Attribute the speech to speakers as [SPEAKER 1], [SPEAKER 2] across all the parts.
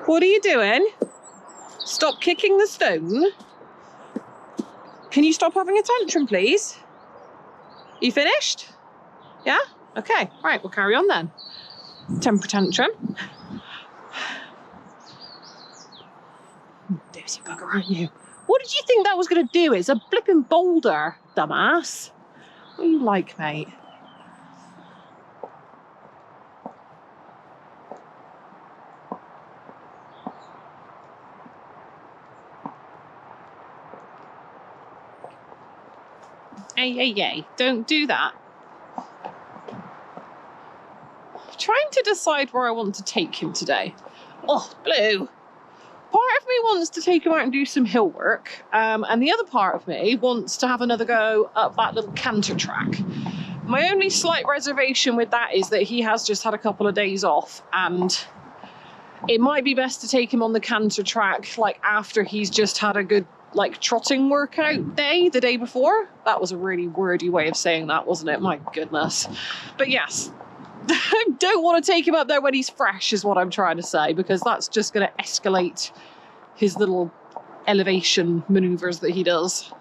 [SPEAKER 1] What are you doing? Stop kicking the stone. Can you stop having a tantrum, please? You finished? Yeah? Okay, right, we'll carry on then. Temper tantrum. Dozy bugger, aren't you? What did you think that was going to do? It's a flipping boulder, dumbass. What are you like, mate? Hey, don't do that. I'm trying to decide where I want to take him today. Oh, Blue. Part of me wants to take him out and do some hill work, and the other part of me wants to have another go up that little canter track. My only slight reservation with that is that he has just had a couple of days off, and it might be best to take him on the canter track like after he's just had a good like trotting workout day the day before. That was a really wordy way of saying that, wasn't it? My goodness. But yes, I don't want to take him up there when he's fresh is what I'm trying to say, because that's just going to escalate his little elevation maneuvers that he does.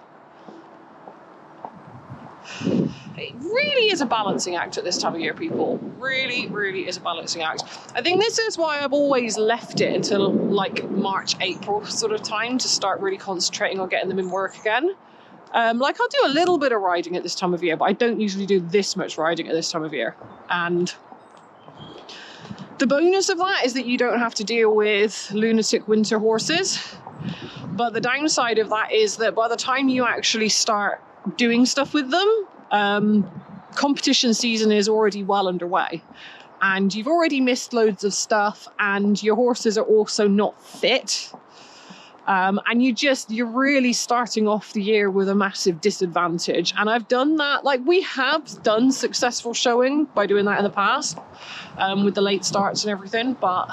[SPEAKER 1] It really is a balancing act at this time of year, people. Really, really is a balancing act. I think this is why I've always left it until like March, April sort of time to start really concentrating on getting them in work again. Like I'll do a little bit of riding at this time of year, but I don't usually do this much riding at this time of year. And the bonus of that is that you don't have to deal with lunatic winter horses. But the downside of that is that by the time you actually start doing stuff with them, competition season is already well underway. And you've already missed loads of stuff, and your horses are also not fit. And you're really starting off the year with a massive disadvantage. And I've done that, like we have done successful showing by doing that in the past, with the late starts and everything, but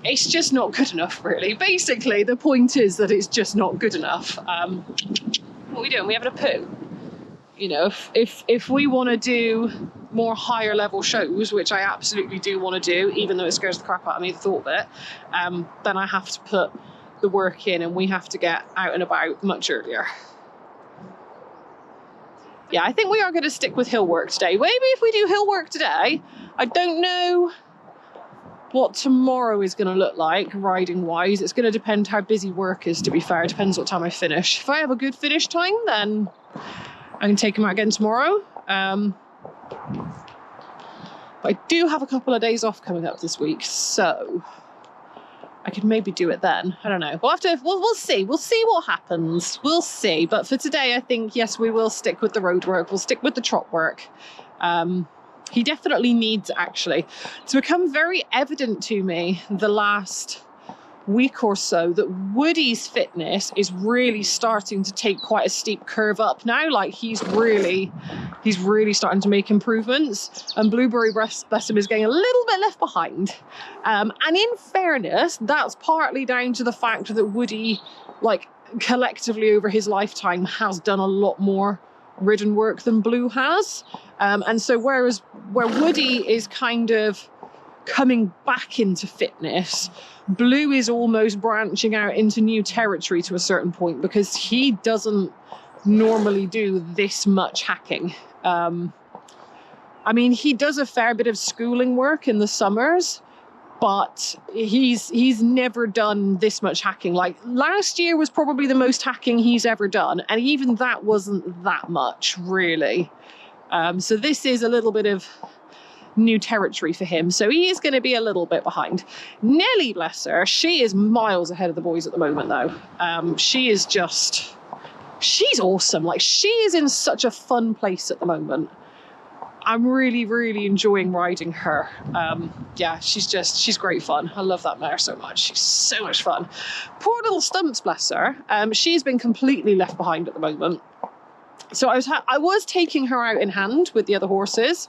[SPEAKER 1] it's just not good enough, really. Basically, the point is that it's just not good enough. What are we doing? We having a poo? You know, if we want to do more higher level shows, which I absolutely do want to do, even though it scares the crap out of me the thought of it, then I have to put the work in, and we have to get out and about much earlier. Yeah, I think we are going to stick with hill work today. Maybe if we do hill work today, I don't know what tomorrow is going to look like riding wise. It's going to depend how busy work is, to be fair. It depends what time I finish. If I have a good finish time, then I can take him out again tomorrow. But I do have a couple of days off coming up this week, so I could maybe do it then. I don't know. We'll see. We'll see what happens. We'll see. But for today, I think, yes, we will stick with the road work. We'll stick with the trot work. He definitely needs, actually. It's become very evident to me the last week or so that Woody's fitness is really starting to take quite a steep curve up now. Like he's really starting to make improvements, and Blueberry, bless him, is getting a little bit left behind. And in fairness, that's partly down to the fact that Woody, like collectively over his lifetime, has done a lot more ridden work than Blue has. And so where Woody is kind of coming back into fitness, Blue is almost branching out into new territory to a certain point, because he doesn't normally do this much hacking. I mean, he does a fair bit of schooling work in the summers, but he's never done this much hacking. Like last year was probably the most hacking he's ever done, and even that wasn't that much, really. So this is a little bit of new territory for him, so he is going to be a little bit behind. Nellie, bless her, she is miles ahead of the boys at the moment, though. She's awesome. Like, she is in such a fun place at the moment. I'm really, really enjoying riding her. Yeah, she's great fun. I love that mare so much. She's so much fun. Poor little Stumps, bless her. She's been completely left behind at the moment. So I was taking her out in hand with the other horses,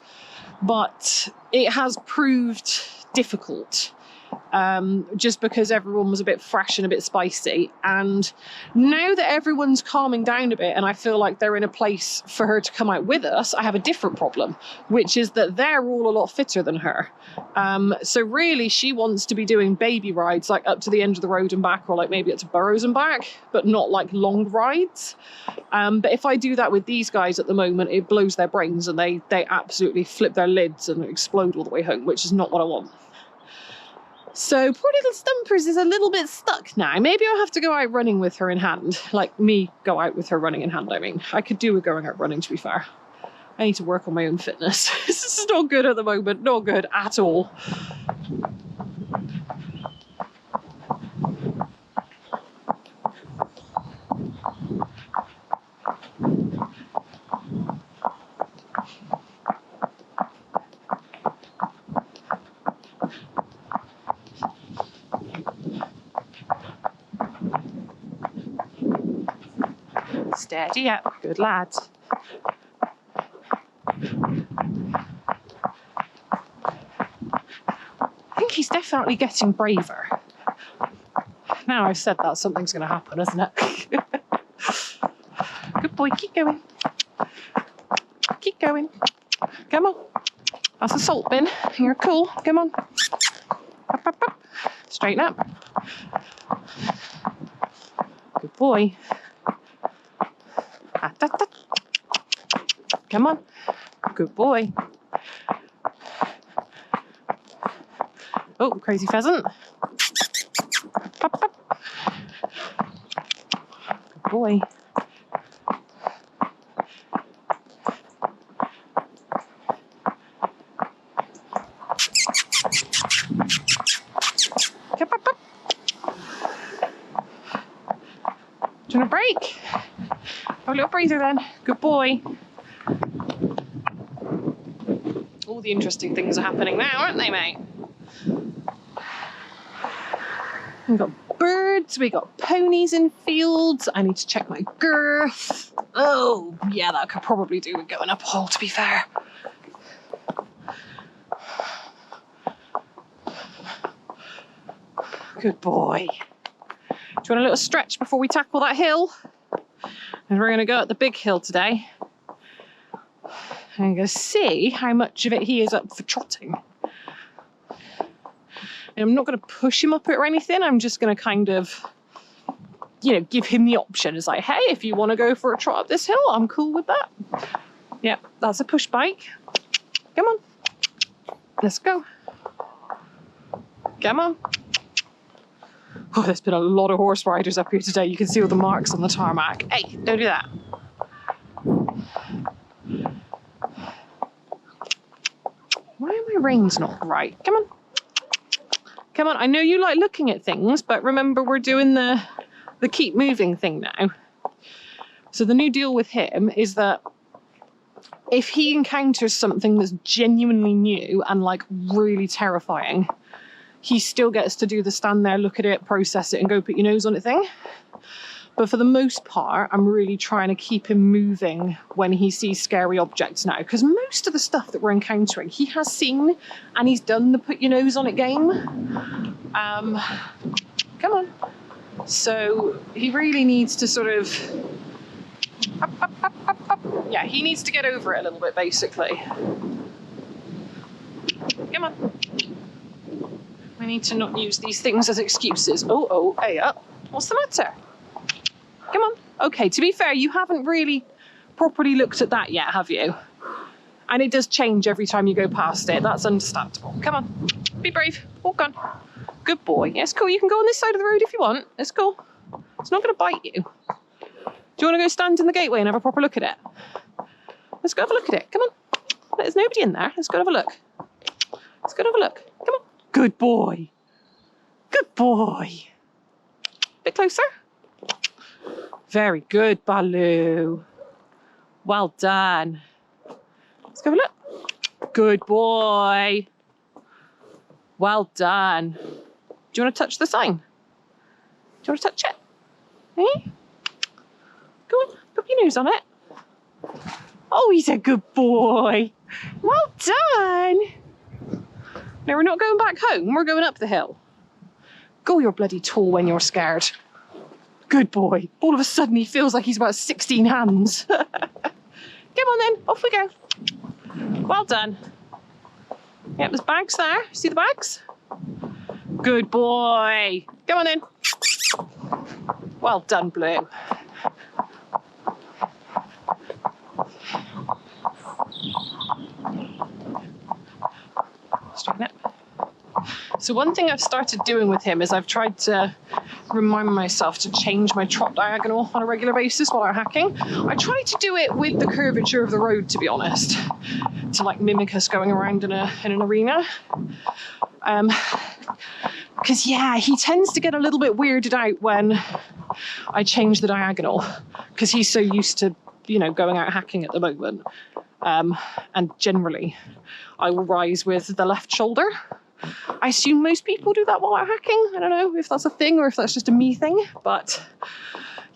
[SPEAKER 1] but it has proved difficult. just because everyone was a bit fresh and a bit spicy. And now that everyone's calming down a bit and I feel like they're in a place for her to come out with us, I have a different problem, which is that they're all a lot fitter than her. So really she wants to be doing baby rides like up to the end of the road and back, or like maybe up to Burrows and back, but not like long rides. But if I do that with these guys at the moment, it blows their brains and they absolutely flip their lids and explode all the way home, which is not what I want. So poor little Stumpers is a little bit stuck now. Maybe I'll have to go out running with her in hand. Like me go out with her running in hand, I mean. I could do with going out running, to be fair. I need to work on my own fitness. This is not good at the moment. Not good at all. Steady up, good lad. I think he's definitely getting braver. Now I've said that, something's going to happen, isn't it? Good boy, keep going. Keep going. Come on. That's a salt bin. You're cool. Come on. Up, up, up. Straighten up. Good boy. Come on. Good boy. Oh, crazy pheasant. Up, up. Good boy. Up, up, up. Do you want a break? Have a little breather then. Good boy. All the interesting things are happening now, aren't they, mate? We've got birds, we got ponies in fields. I need to check my girth. Oh, yeah, that could probably do with going up a hole, to be fair. Good boy. Do you want a little stretch before we tackle that hill? And we're going to go up the big hill today. I'm going to see how much of it he is up for trotting. And I'm not going to push him up it or anything. I'm just going to kind of, you know, give him the option. It's like, hey, if you want to go for a trot up this hill, I'm cool with that. Yeah, that's a push bike. Come on. Let's go. Come on. Oh, there's been a lot of horse riders up here today. You can see all the marks on the tarmac. Hey, don't do that. Why are my reins not right? Come on. Come on. I know you like looking at things, but remember we're doing the keep moving thing now. So the new deal with him is that if he encounters something that's genuinely new and like really terrifying, he still gets to do the stand there, look at it, process it, and go put your nose on it thing. But for the most part, I'm really trying to keep him moving when he sees scary objects now, because most of the stuff that we're encountering, he has seen and he's done the put your nose on it game. Come on. So he really needs to sort of, up, up, up, up, up. Yeah, he needs to get over it a little bit, basically. Come on. We need to not use these things as excuses. Oh, hey up. What's the matter? Come on. Okay, to be fair, you haven't really properly looked at that yet, have you? And it does change every time you go past it. That's understandable. Come on. Be brave. Walk on. Good boy. Yeah, it's cool. You can go on this side of the road if you want. It's cool. It's not going to bite you. Do you want to go stand in the gateway and have a proper look at it? Let's go have a look at it. Come on. There's nobody in there. Let's go have a look. Let's go have a look. Come on. Good boy. Good boy. Bit closer. Very good, Baloo. Well done. Let's go have a look. Good boy. Well done. Do you want to touch the sign? Do you want to touch it? Eh? Go on, put your nose on it. Oh, he's a good boy. Well done. No, we're not going back home. We're going up the hill. Go, you're bloody tall when you're scared. Good boy. All of a sudden he feels like he's about 16 hands. Come on then, off we go. Well done. Yep, there's bags there. See the bags? Good boy. Come on then. Well done, Blue. Straighten it. So one thing I've started doing with him is I've tried to remind myself to change my trot diagonal on a regular basis while I'm hacking. I try to do it with the curvature of the road, to be honest, to like mimic us going around in an arena. Because yeah, he tends to get a little bit weirded out when I change the diagonal, because he's so used to, you know, going out hacking at the moment. And generally I will rise with the left shoulder. I assume most people do that while out hacking. I don't know if that's a thing or if that's just a me thing, but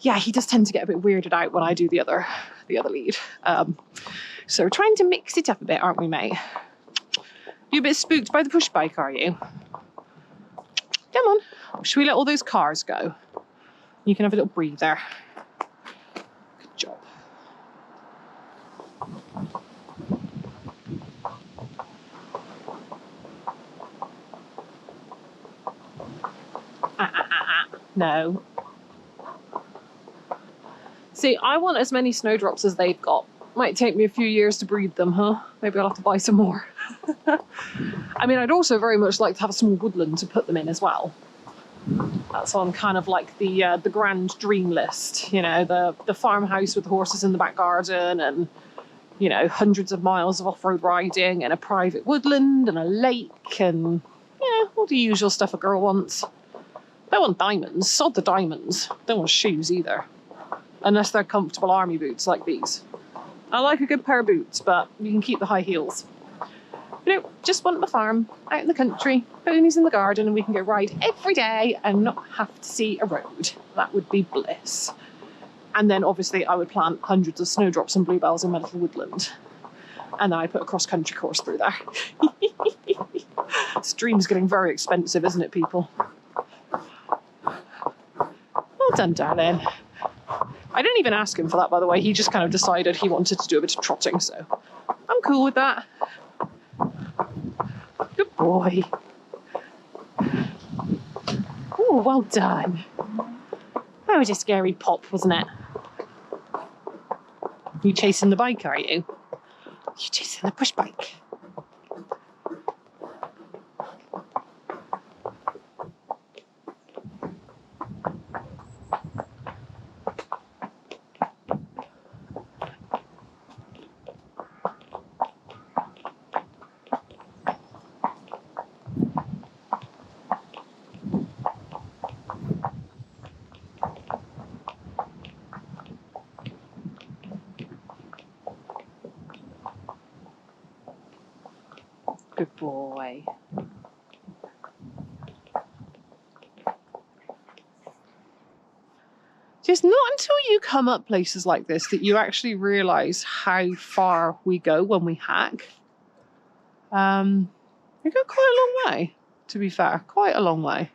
[SPEAKER 1] yeah, he does tend to get a bit weirded out when I do the other lead. So we're trying to mix it up a bit, aren't we, mate? You a bit spooked by the push bike, are you? Come on. Should we let all those cars go? You can have a little breather. Good job. No. See, I want as many snowdrops as they've got. Might take me a few years to breed them, huh? Maybe I'll have to buy some more. I mean, I'd also very much like to have a small woodland to put them in as well. That's on kind of like the grand dream list, you know, the farmhouse with the horses in the back garden and, you know, hundreds of miles of off-road riding and a private woodland and a lake and, you know, all the usual stuff a girl wants. Don't want diamonds. Sod the diamonds. Don't want shoes either. Unless they're comfortable army boots like these. I like a good pair of boots, but you can keep the high heels. You know, just want my farm out in the country, ponies in the garden, and we can go ride every day and not have to see a road. That would be bliss. And then obviously I would plant hundreds of snowdrops and bluebells in my little woodland. And then I put a cross-country course through there. This dream's getting very expensive, isn't it, people? Well done, darling. I didn't even ask him for that, by the way. He just kind of decided he wanted to do a bit of trotting, so I'm cool with that. Good boy. Oh, well done. That was a scary pop, wasn't it? You chasing the bike, are you? You chasing the push bike? Good boy. Just not until you come up places like this that you actually realise how far we go when we hack. We go quite a long way, to be fair. Quite a long way.